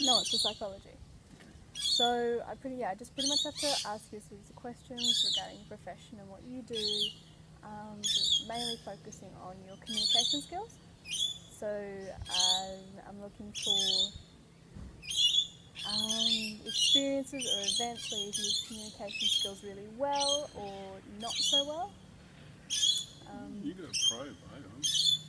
No, it's for psychology. So I just pretty much have to ask you a series of questions regarding your profession and what you do, mainly focusing on your communication skills. So I'm looking for experiences or events where you've used communication skills really well or not so well. You got a probe,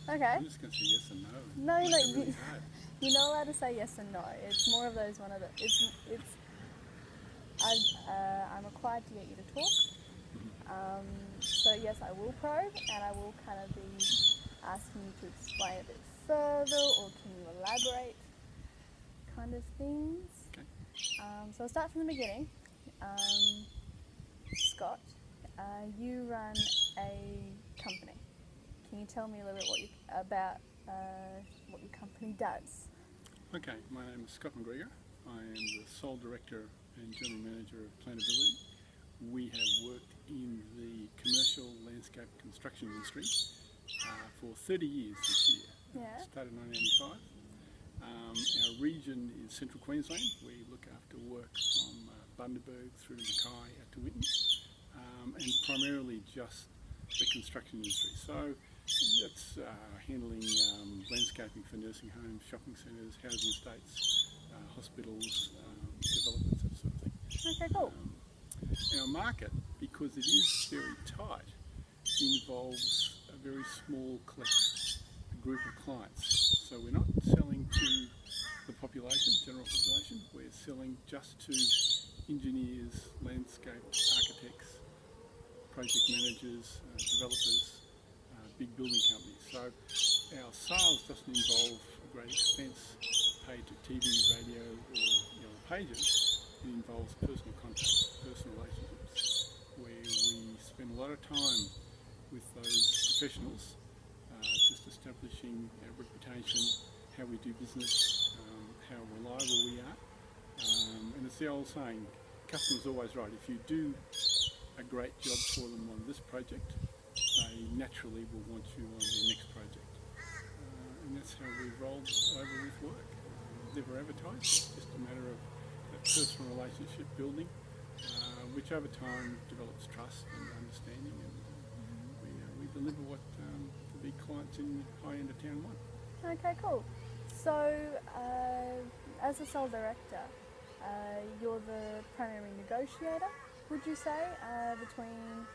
Okay. I'm just going to say yes and no. No, Make it really hard. you're not allowed to say yes and no. It's more of those one of the. I'm required to get you to talk. So yes, I will probe, and I will kind of be asking you to explain a bit further, or can you elaborate, kind of things. Okay. So I'll start from the beginning. Scott, you run a company. Can you tell me a little bit about what your company does? Okay, my name is Scott McGregor. I am the sole director and general manager of Plantability. We have worked in the commercial landscape construction industry for 30 years this year. Yeah. Started in 1995. Our region is Central Queensland. We look after work from Bundaberg through to Mackay out to Winton, and primarily just the construction industry. So that's handling landscaping for nursing homes, shopping centres, housing estates, hospitals, developments, that sort of thing. Okay, cool. Our market, because it is very tight, involves a very small group of clients. So we're not selling to the population, general population, we're selling just to engineers, landscape architects, project managers, developers, big building companies. So our sales doesn't involve a great expense paid to TV, radio or yellow pages. It involves personal contact, personal relationships, where we spend a lot of time with those professionals, just establishing our reputation, how we do business, how reliable we are. And it's the old saying, customer's always right. If you do a great job for them on this project, they naturally will want you on their next project. And that's how we've rolled over with work. Never advertised, it's just a matter of that personal relationship building, which over time develops trust and understanding, and we deliver what the big clients in the high end of town want. Okay, cool. So, as a sole director, you're the primary negotiator, would you say, between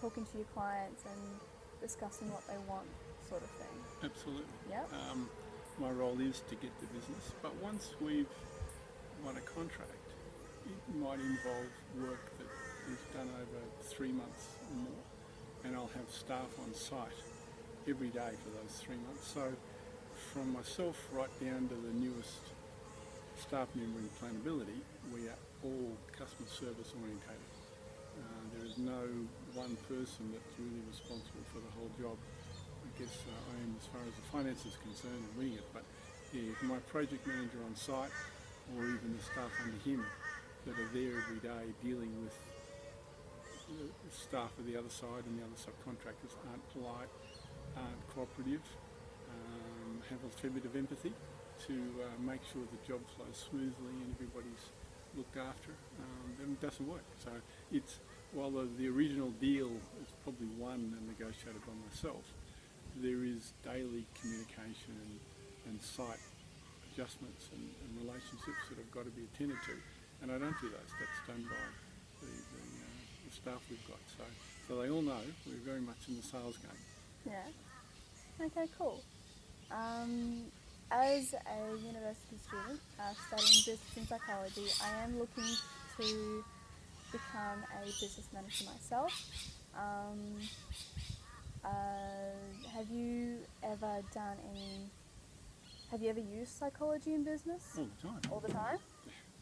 talking to your clients and discussing what they want, sort of thing? Absolutely. Yep. My role is to get the business, but once we've won a contract, it might involve work that is done over 3 months or more, and I'll have staff on site every day for those 3 months. So from myself right down to the newest staff member in Plantability, we are all customer service orientated. There is no one person that's really responsible for the whole job. I guess I am as far as the finance is concerned and winning it, but yeah, my project manager on site or even the staff under him that are there every day dealing with the staff of the other side and the other subcontractors aren't polite, aren't cooperative, have a fair bit of empathy to make sure the job flows smoothly and everybody's looked after, then it doesn't work. So it's, while the original deal is probably won and negotiated by myself, there is daily communication and site adjustments and relationships that have got to be attended to, and I don't do those. That's done by the staff we've got. So they all know we're very much in the sales game. Yeah. Okay, cool. As a university student studying business and psychology, I am looking to become a businessman for myself. Have you ever used psychology in business? All the time. All the time?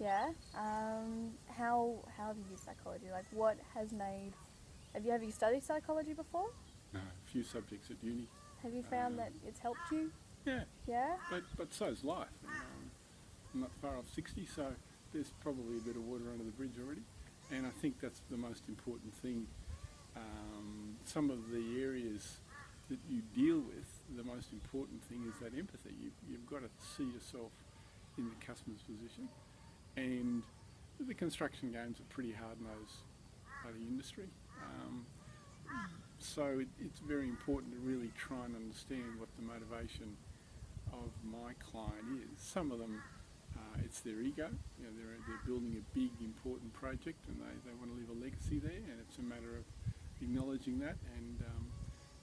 Yeah. How have you used psychology? Like, what has made... Have you studied psychology before? No, a few subjects at uni. Have you found that it's helped you? Yeah. Yeah? But so's life. I'm not far off 60, so there's probably a bit of water under the bridge already. And I think that's the most important thing. Some of the areas that you deal with, the most important thing is that empathy. You've got to see yourself in the customer's position. And the construction game's a pretty hard-nosed part of the industry. So it's very important to really try and understand what the motivation of my client is. Some of them, it's their ego. You know, they're building a big, important project, and they want to leave a legacy there, and it's a matter of acknowledging that and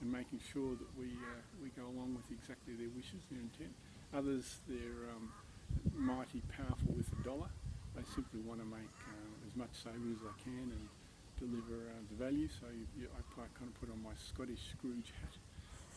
making sure that we go along with exactly their wishes, their intent. Others, they're mighty powerful with the dollar. They simply want to make as much savings as they can and deliver the value. So I kind of put on my Scottish Scrooge hat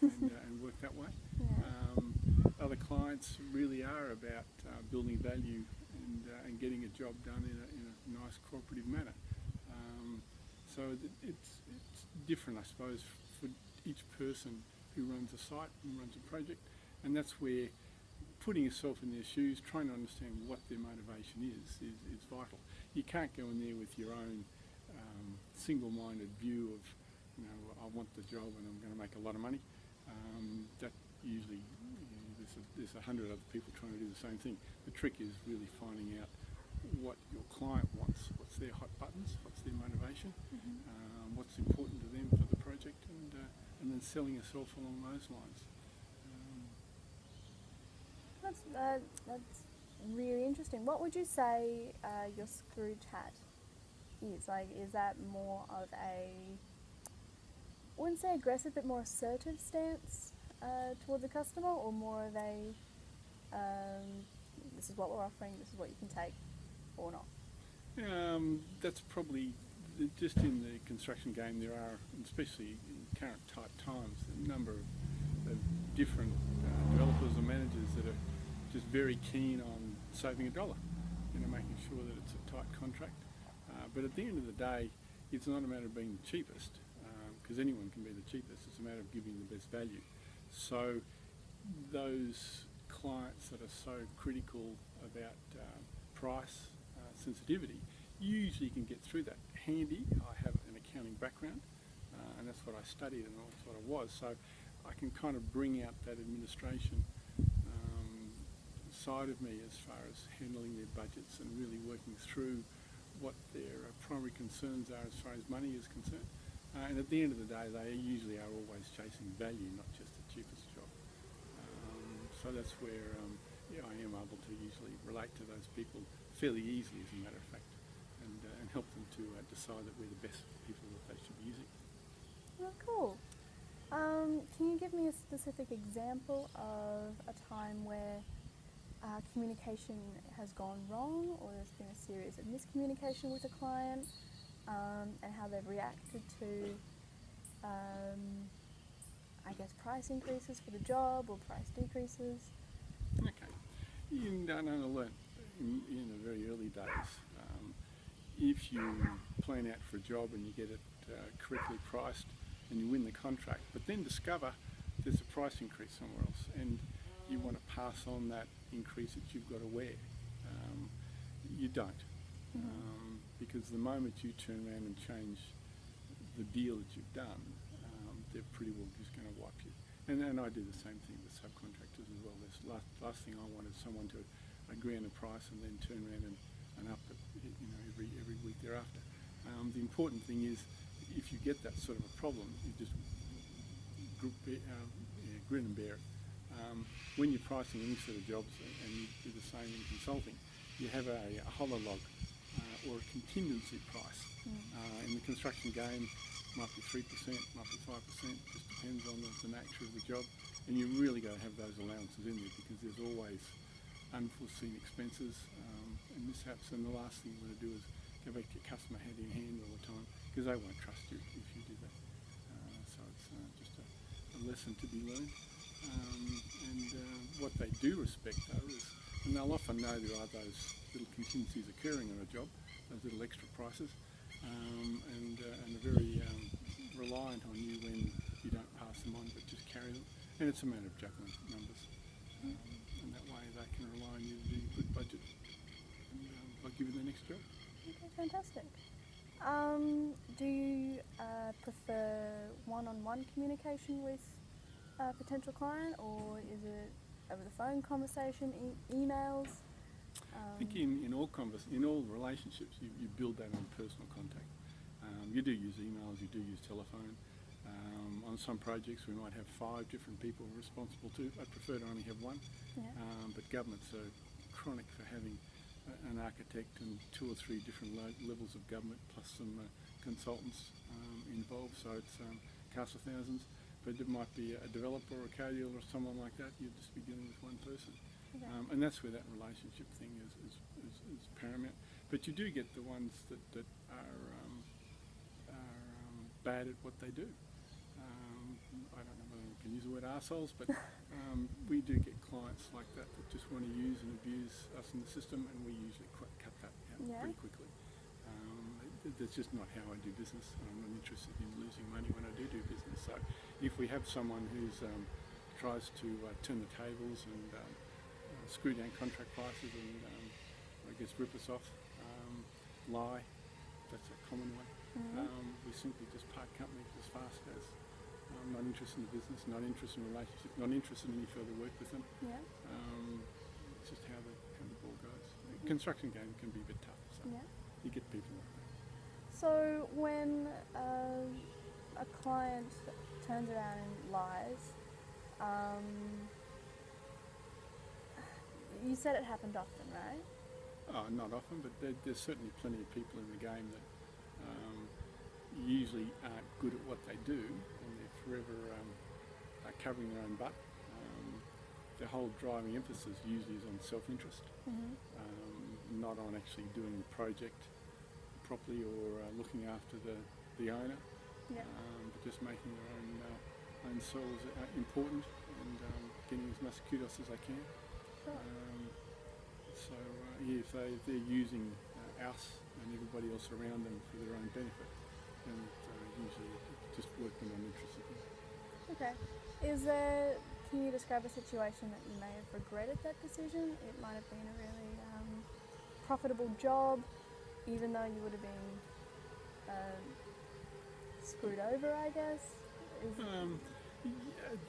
and work that way. Yeah. Other clients really are about building value and getting a job done in a nice cooperative manner. So it's different, I suppose, for each person who runs a site and runs a project, and that's where putting yourself in their shoes, trying to understand what their motivation is vital. You can't go in there with your own single-minded view of, you know, I want the job and I'm going to make a lot of money. That usually, you know, there's 100 other people trying to do the same thing. The trick is really finding out what your client wants, what's their hot buttons, what's their motivation, what's important to them for the project, and then selling yourself along those lines. That's really interesting. What would you say your Scrooge hat is? Like, is that more of a, I wouldn't say aggressive, but more assertive stance towards the customer, or more of a, this is what we're offering, this is what you can take, or not? That's probably, just in the construction game there are, especially in current tight times, a number of different developers or managers that are just very keen on saving $1, you know, making sure that it's a tight contract. But at the end of the day, it's not a matter of being the cheapest, because anyone can be the cheapest. It's a matter of giving the best value. So those clients that are so critical about price sensitivity usually can get through that. Handy, I have an accounting background, and that's what I studied and that's what I was. So I can kind of bring out that administration side of me as far as handling their budgets and really working through what their primary concerns are as far as money is concerned. And at the end of the day, they usually are always chasing value, not just the cheapest job. So that's where I am able to usually relate to those people fairly easily, as a matter of fact, and help them to decide that we're the best people that they should be using. Oh, cool. Can you give me a specific example of a time where communication has gone wrong, or there's been a series of miscommunication with a client, and how they've reacted to, I guess, price increases for the job or price decreases? Okay. I learnt in the very early days, if you plan out for a job and you get it correctly priced and you win the contract, but then discover there's a price increase somewhere else and you want to pass on that increase that you've got to wear, you don't. Because the moment you turn around and change the deal that you've done, they're pretty well just going to wipe you. And I do the same thing with subcontractors as well. This last thing I want is someone to agree on a price and then turn around and up it, you know, every week thereafter. The important thing is, if you get that sort of a problem, you just grin and bear it. When you're pricing any sort of jobs, and you do the same in consulting, you have a holologue or a contingency price. In the construction game, might be 3%, might be 5%, just depends on the nature of the job. And you really got to have those allowances in there, because there's always unforeseen expenses and mishaps, and the last thing you want to do is go back to your customer hand in hand all the time, because they won't trust you if you do that. So it's just a lesson to be learned. What they do respect, though, is, and they'll often know there are those little contingencies occurring on a job, those little extra prices, and are very reliant on you when you don't pass them on, but just carry them. And it's a matter of juggling numbers, and that way they can rely on you to do a good budget, and they'll give you the next job. Okay, fantastic. Do you prefer one-on-one communication with a potential client, or is it over the phone conversation, emails? think in all relationships, you build that on personal contact. You do use emails, you do use telephone. On some projects, we might have 5 different people responsible to. I prefer to only have one. Yeah. But governments are chronic for having an architect and 2 or 3 different levels of government, plus some consultants involved. So it's costs of thousands. But it might be a developer or a cardiologist or someone like that. You'd just be dealing with one person. Okay. And that's where that relationship thing is paramount. But you do get the ones that are bad at what they do. I don't know whether I can use the word arseholes, but we do get clients like that just want to use and abuse us in the system, and we usually cut that out pretty quickly. That's just not how I do business. I'm not interested in losing money when I do business. So if we have someone who's tries to turn the tables and screw down contract prices and I guess rip us off, lie, that's a common one. We simply just part company as fast as. I'm not interested in the business, not interested in relationship, not interested in any further work with them. Yeah. It's just how the ball goes. The construction game can be a bit tough, so you get people like that. So when a client turns around and lies, you said it happened often, right? Oh, not often, but there's certainly plenty of people in the game that usually aren't good at what they do, and they're forever covering their own butt. The whole driving emphasis usually is on self-interest, not on actually doing the project properly or looking after the owner, but just making their own souls important and getting as much kudos as they can. So if they're using us and everybody else around them for their own benefit, then usually just working on interested in. Okay. Can you describe a situation that you may have regretted that decision? It might have been a really profitable job, even though you would have been screwed over, I guess?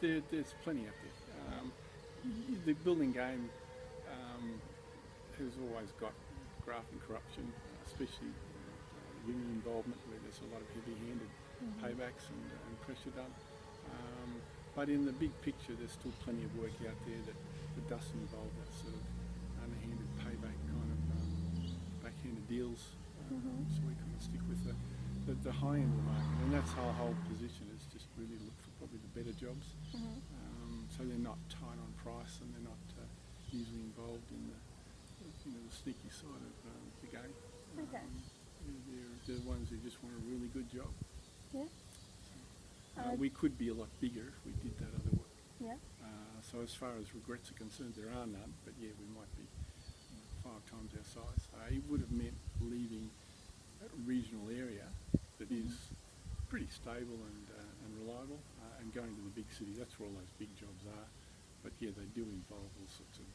There's plenty out there. The building game has always got graft and corruption, especially union involvement, where there's a lot of heavy-handed paybacks and pressure done. But in the big picture, there's still plenty of work out there that doesn't involve that sort of underhanded payback kind of backhanded deals. So we kind of stick with the high end of the market, and that's our whole position, is just really look for probably the better jobs. So they're not tight on price, and they're not usually involved in the sneaky side of the game. Okay. They're the ones who just want a really good job. Yeah. We could be a lot bigger if we did that other work. Yeah. So as far as regrets are concerned, there are none, but yeah, we might be 5 times our size. It would have meant leaving a regional area that is pretty stable and reliable and going to the big city. That's where all those big jobs are. But yeah, they do involve all sorts of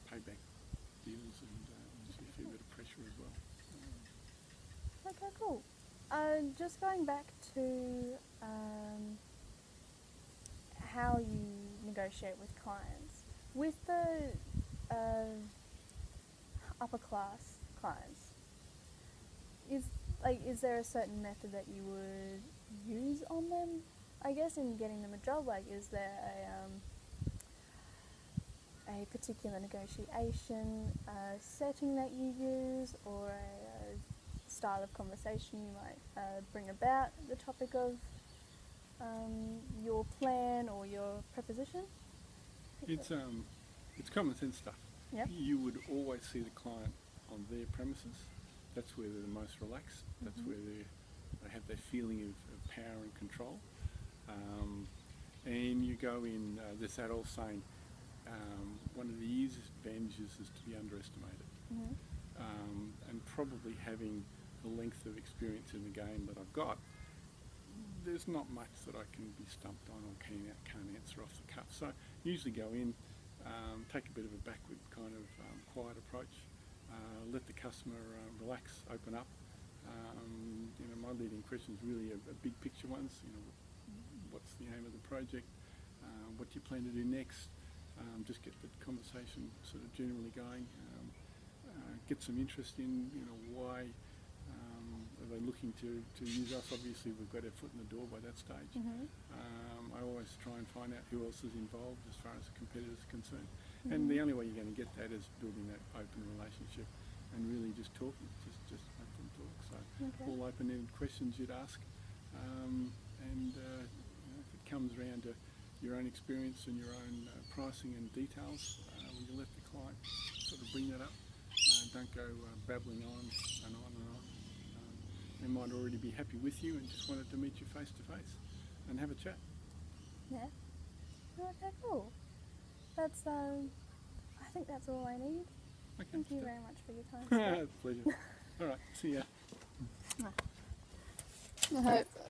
payback deals and usually a fair bit of pressure as well. Okay, cool. Just going back to how you negotiate with clients. With the upper class clients, is there a certain method that you would use on them, I guess, in getting them a job? Like, is there a particular negotiation setting that you use, or a style of conversation you might bring about the topic of your plan or your proposition? It's common sense stuff. Yep. You would always see the client on their premises. That's where they're the most relaxed. That's where they have that feeling of power and control. And you go in, there's that old saying, one of the easiest advantages is to be underestimated. And probably having the length of experience in the game that I've got, there's not much that I can be stumped on or can't answer off the cuff. So usually go in, take a bit of a backward kind of quiet approach, let the customer relax, open up. My leading questions really are big picture ones. What's the aim of the project? What do you plan to do next? Just get the conversation sort of generally going. get some interest in, why are they looking to use us. Obviously, we've got our foot in the door by that stage. I always try and find out who else is involved as far as the competitors are concerned. And the only way you're going to get that is building that open relationship and really just talking, just open talk. So all open-ended questions you'd ask, if it comes around to your own experience and your own pricing and details, you let the client sort of bring that up. Don't go babbling on and on and on. They might already be happy with you and just wanted to meet you face to face and have a chat. Yeah. Okay, cool. That's, I think that's all I need. Okay. Thank you very much for your time today. Pleasure. All right, see ya. I hope